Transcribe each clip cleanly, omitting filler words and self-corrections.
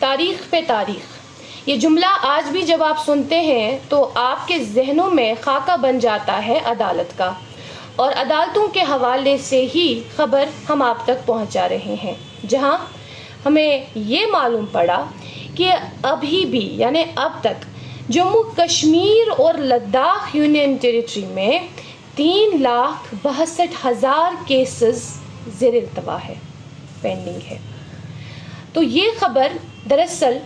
تاریخ پہ تاریخ. یہ جملہ آج بھی جب آپ سنتے ہیں تو آپ کے ذہنوں میں خاکہ بن جاتا ہے عدالت کا، اور عدالتوں کے حوالے سے ہی خبر ہم آپ تک پہنچا رہے ہیں، جہاں ہمیں یہ معلوم پڑا کہ ابھی بھی یعنی اب تک جموں کشمیر اور لداخ یونین ٹیریٹری میں 3,62,000 کیسز زیر التوا ہے، پینڈنگ ہے. تو یہ خبر دراصل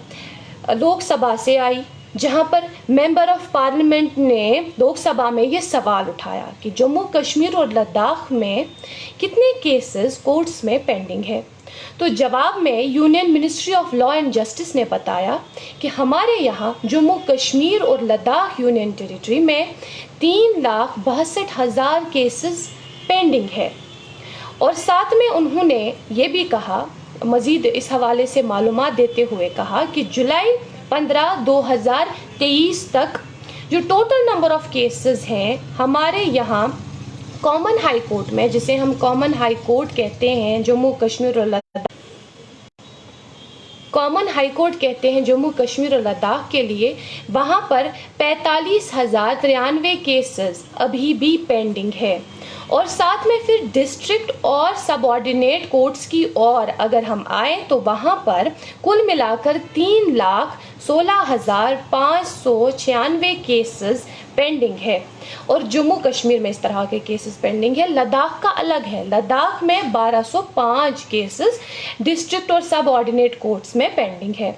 لوک سبھا سے آئی، جہاں پر ممبر آف پارلیمنٹ نے لوک سبھا میں یہ سوال اٹھایا کہ جموں کشمیر اور لداخ میں کتنے کیسز کورٹس میں پینڈنگ ہے. تو جواب میں union ministry of law and justice نے بتایا کہ ہمارے یہاں جموں کشمیر اور لداخ یونین ٹیریٹری میں 3,62,000 کیسز پینڈنگ ہے. اور ساتھ میں انہوں نے یہ بھی کہا، مزید اس حوالے سے معلومات دیتے ہوئے کہا کہ جولائی 15، 2023 تک جو ٹوٹل نمبر آف کیسز ہیں ہمارے یہاں کامن ہائی کورٹ میں، جسے ہم کامن ہائی کورٹ کہتے ہیں جموں کشمیر اور لداخ، کامن ہائی کورٹ کہتے ہیں جموں کشمیر اور لداخ کے لیے، وہاں پر 45,093 کیسز ابھی بھی پینڈنگ ہے. اور ساتھ میں پھر ڈسٹرکٹ اور سب آرڈینیٹ کورٹس کی اور اگر ہم آئیں تو وہاں پر کل ملا کر 3,16,596 کیسز پینڈنگ ہے. اور جموں کشمیر میں اس طرح کے کیسز پینڈنگ ہے. لداخ کا الگ ہے، لداخ میں 1,205 کیسز ڈسٹرکٹ اور سب آرڈینیٹ کورٹس میں پینڈنگ ہے.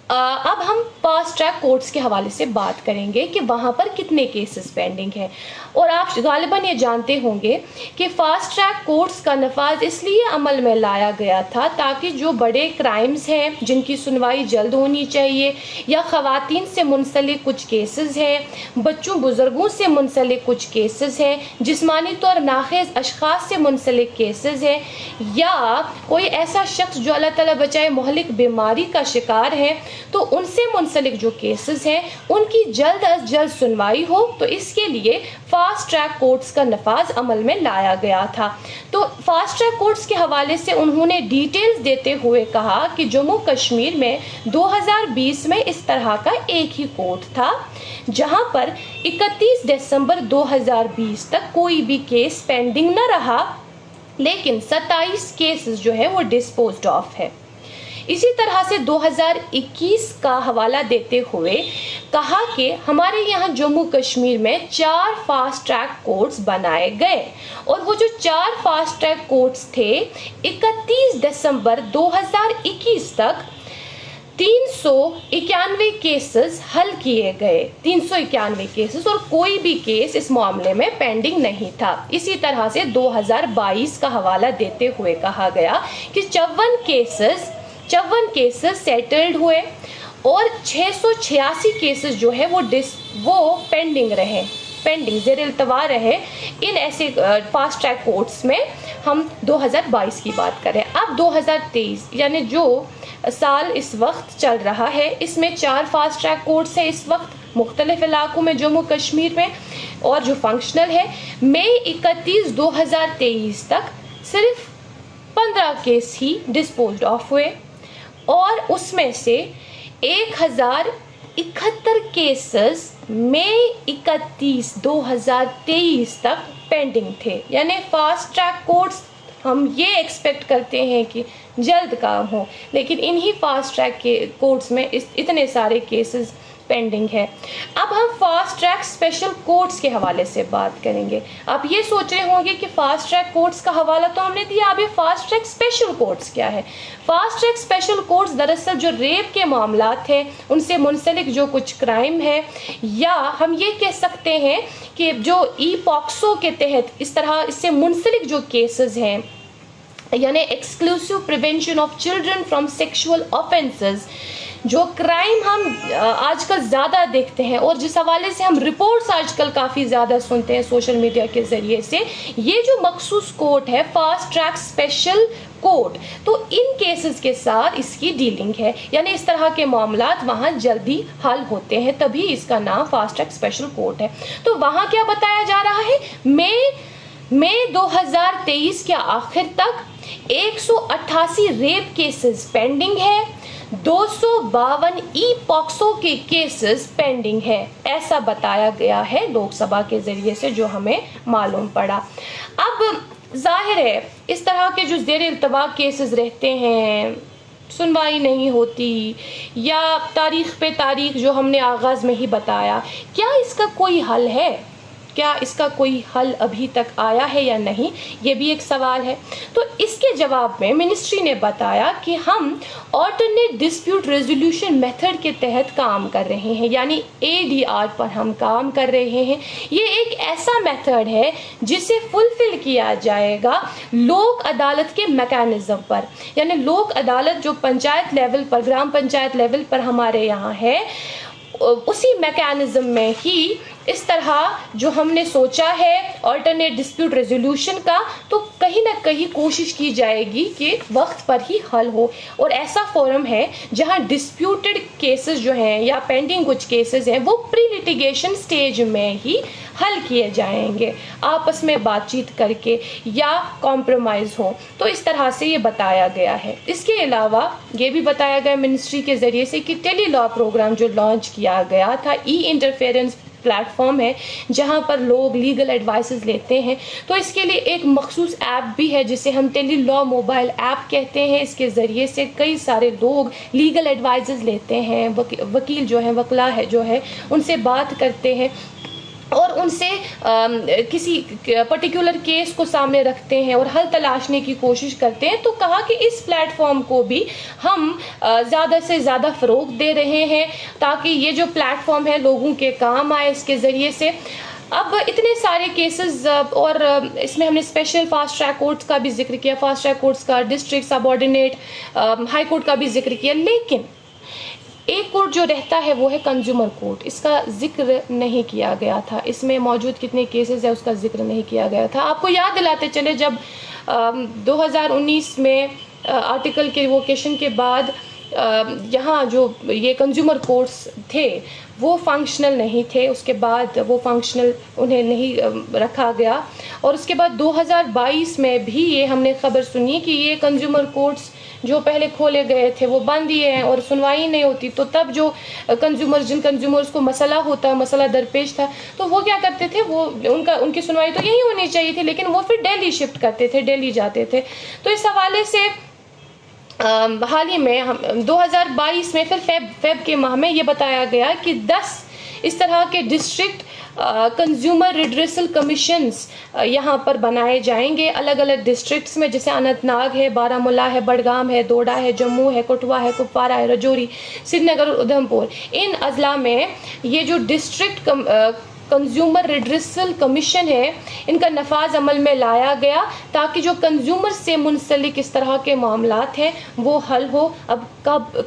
اب ہم فاسٹ ٹریک کورٹس کے حوالے سے بات کریں گے کہ وہاں پر کتنے کیسز پینڈنگ ہیں. اور آپ غالباً یہ جانتے ہوں گے کہ فاسٹ ٹریک کورٹس کا نفاذ اس لیے عمل میں لایا گیا تھا تاکہ جو بڑے کرائمز ہیں جن کی سنوائی جلد ہونی چاہیے، یا خواتین سے منسلک کچھ کیسز ہیں، بچوں بزرگوں سے منسلک کچھ کیسز ہیں، جسمانی طور ناخیز اشخاص سے منسلک کیسز ہیں، یا کوئی ایسا شخص جو اللہ تعالیٰ بچائے مہلک بیماری کا شکار ہے، تو ان سے منسلک جو کیسز ہیں ان کی جلد از جلد سنوائی ہو، تو اس کے لیے فاسٹ ٹریک کورٹس کا نفاذ عمل میں لایا گیا تھا. تو فاسٹ ٹریک کورٹس کے حوالے سے انہوں نے ڈیٹیلز دیتے ہوئے کہا کہ جموں کشمیر میں 2020 میں اس طرح کا ایک ہی کورٹ تھا، جہاں پر 31 دسمبر 2020 تک کوئی بھی کیس پینڈنگ نہ رہا، لیکن 27 کیسز جو ہے وہ ڈسپوزڈ آف ہے. اسی طرح سے 2021 کا حوالہ دیتے ہوئے کہا کہ ہمارے یہاں جموں کشمیر میں 4 فاسٹ ٹریک کورٹس بنائے گئے، اور وہ جو 4 فاسٹ ٹریک کورٹس تھے 31 دسمبر 2021 تک 391 کیسز حل کیے گئے، 391 کیسز، اور کوئی بھی کیس اس معاملے میں پینڈنگ نہیں تھا. اسی طرح سے 2022 کا حوالہ دیتے ہوئے کہا گیا کہ 54 کیسز سیٹلڈ ہوئے، اور 686 کیسز جو ہے وہ پینڈنگ زیر التوا رہے. ان ایسے فاسٹ ٹریک کورٹس میں ہم 2022 کی بات کریں. اب 2023 یعنی جو سال اس وقت چل رہا ہے، اس میں 4 فاسٹ ٹریک کورٹس ہیں اس وقت مختلف علاقوں میں جموں کشمیر میں، اور جو فنکشنل ہے. مئی 31 2023 تک صرف 15 کیس ہی ڈسپوزڈ آف ہوئے، اور اس میں سے 1071 کیسز مئی 31 2023 تک پینڈنگ تھے. یعنی فاسٹ ٹریک کورٹس ہم یہ ایکسپیکٹ کرتے ہیں کہ جلد کام ہو، لیکن انہی فاسٹ ٹریک کے کورٹس میں اتنے سارے کیسز پینڈنگ ہے. اب ہم فاسٹ ٹریک اسپیشل کورٹس کے حوالے سے بات کریں گے. آپ یہ سوچ رہے ہوں گے کہ فاسٹ ٹریک کورٹس کا حوالہ تو ہم نے دیا، اب یہ فاسٹ ٹریک اسپیشل کورٹس کیا ہے؟ فاسٹ ٹریک اسپیشل کورٹس دراصل جو ریپ کے معاملات ہیں، ان سے منسلک جو کچھ کرائم ہے، یا ہم یہ کہہ سکتے ہیں کہ جو ای پاکسو کے تحت اس طرح اس سے منسلک جو کیسز ہیں، یعنی exclusive prevention of children from sexual offences, جو کرائم ہم آج کل زیادہ دیکھتے ہیں اور جس حوالے سے ہم رپورٹس آج کل کافی زیادہ سنتے ہیں سوشل میڈیا کے ذریعے سے، یہ جو مخصوص کورٹ ہے فاسٹ ٹریک اسپیشل کورٹ، تو ان کیسز کے ساتھ اس کی ڈیلنگ ہے. یعنی اس طرح کے معاملات وہاں جلدی حل ہوتے ہیں، تبھی اس کا نام فاسٹ ٹریک اسپیشل کورٹ ہے. تو وہاں کیا بتایا جا رہا ہے؟ مئی 2023 کے آخر تک 188 ریپ کیسز پینڈنگ ہے. 252 ای پاکسو کے کیسز پینڈنگ ہے، ایسا بتایا گیا ہے لوک سبھا کے ذریعے سے جو ہمیں معلوم پڑا۔ اب ظاہر ہے اس طرح کے جو زیر التوا کیسز رہتے ہیں، سنوائی نہیں ہوتی، یا تاریخ پہ تاریخ جو ہم نے آغاز میں ہی بتایا، کیا اس کا کوئی حل ہے؟ کیا اس کا کوئی حل ابھی تک آیا ہے یا نہیں، یہ بھی ایک سوال ہے۔ تو اس کے جواب میں منسٹری نے بتایا کہ ہم آلٹرنیٹ ڈسپیوٹ ریزولوشن میتھڈ کے تحت کام کر رہے ہیں، یعنی ADR پر ہم کام کر رہے ہیں۔ یہ ایک ایسا میتھڈ ہے جسے فلفل کیا جائے گا لوک عدالت کے میکانزم پر، یعنی لوک عدالت جو پنچایت لیول پر، گرام پنچایت لیول پر ہمارے یہاں ہے، اسی میکانزم میں ہی اس طرح جو ہم نے سوچا ہے آلٹرنیٹ ڈسپیوٹ ریزولوشن کا، تو کہیں نہ کہیں کوشش کی جائے گی کہ وقت پر ہی حل ہو، اور ایسا فورم ہے جہاں ڈسپیوٹڈ کیسز جو ہیں یا پینڈنگ کچھ کیسز ہیں وہ پری لیٹیگیشن سٹیج میں ہی حل کیے جائیں گے، آپس میں بات چیت کر کے یا کمپرومائز ہو۔ تو اس طرح سے یہ بتایا گیا ہے۔ اس کے علاوہ یہ بھی بتایا گیا منسٹری کے ذریعے سے کہ ٹیلی لا پروگرام جو لانچ کیا گیا تھا، ای انٹرفیئرنس پلیٹ فارم ہے جہاں پر لوگ لیگل ایڈوائسز لیتے ہیں، تو اس کے لیے ایک مخصوص ایپ بھی ہے جسے ہم ٹیلی لا موبائل ایپ کہتے ہیں۔ اس کے ذریعے سے کئی سارے لوگ لیگل ایڈوائسز لیتے ہیں، وکیل جو ہیں، وکلا ہے جو ہے، ان سے بات کرتے ہیں اور ان سے کسی پرٹیکولر کیس کو سامنے رکھتے ہیں اور حل تلاشنے کی کوشش کرتے ہیں۔ تو کہا کہ اس پلیٹ فارم کو بھی ہم زیادہ سے زیادہ فروغ دے رہے ہیں تاکہ یہ جو پلیٹ فارم ہے لوگوں کے کام آئے اس کے ذریعے سے۔ اب اتنے سارے کیسز، اور اس میں ہم نے اسپیشل فاسٹ ٹریک کورٹس کا بھی ذکر کیا، فاسٹ ٹریک کورٹس کا، ڈسٹرکٹ سب آرڈینیٹ ہائی کورٹ کا بھی ذکر کیا، لیکن ایک کورٹ جو رہتا ہے وہ ہے کنزیومر کورٹ، اس کا ذکر نہیں کیا گیا تھا، اس میں موجود کتنے کیسز ہیں اس کا ذکر نہیں کیا گیا تھا۔ آپ کو یاد دلاتے چلے، جب 2019 میں آرٹیکل کے ریووکیشن کے بعد یہاں جو یہ کنزیومر کورٹس تھے وہ فنکشنل نہیں تھے، اس کے بعد وہ فنکشنل انہیں نہیں رکھا گیا، اور اس کے بعد 2022 میں بھی یہ ہم نے خبر سنی کہ یہ کنزیومر کورٹس جو پہلے کھولے گئے تھے وہ بند ہی ہیں اور سنوائی نہیں ہوتی۔ تو تب جو جن کنزیومرز کو مسئلہ ہوتا، مسئلہ درپیش تھا، تو وہ کیا کرتے تھے، وہ ان کی سنوائی تو یہی ہونی چاہیے تھی، لیکن وہ پھر دہلی شفٹ کرتے تھے، دہلی جاتے تھے۔ تو اس حوالے سے حال ہی میں 2022 میں پھر فیب کے ماہ میں یہ بتایا گیا کہ 10 اس طرح کے ڈسٹرکٹ کنزیومر ریڈریسل کمیشنز یہاں پر بنائے جائیں گے الگ الگ ڈسٹرکٹس میں، جیسے اننت ناگ ہے، بارہمولہ ہے، بڑگام ہے، دوڈا ہے، جموں ہے، کٹھوا ہے، کپوارہ ہے، رجوری، سری نگر اور ادھم پور۔ ان اضلاع میں یہ جو ڈسٹرکٹ کنزیومر ریڈریسل کمیشن ہے، ان کا نفاذ عمل میں لایا گیا تاکہ جو کنزیومر سے منسلک اس طرح کے معاملات ہیں وہ حل ہو۔ اب کب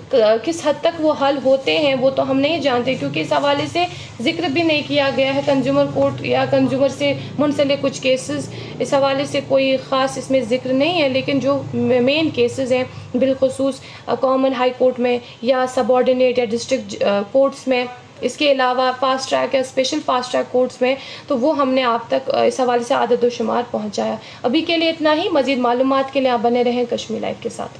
کس حد تک وہ حل ہوتے ہیں وہ تو ہم نہیں جانتے، کیونکہ اس حوالے سے ذکر بھی نہیں کیا گیا ہے کنزیومر کورٹ یا کنزیومر سے منسلک کچھ کیسز، اس حوالے سے کوئی خاص اس میں ذکر نہیں ہے۔ لیکن جو مین کیسز ہیں بالخصوص کامن ہائی کورٹ میں یا سب آرڈینیٹ یا ڈسٹرکٹ کورٹس میں، اس کے علاوہ فاسٹ ٹریک یا اسپیشل فاسٹ ٹریک کورٹس میں، تو وہ ہم نے آپ تک اس حوالے سے عدد و شمار پہنچایا۔ ابھی کے لیے اتنا ہی، مزید معلومات کے لیے آپ بنے رہیں کشمیر لائف کے ساتھ۔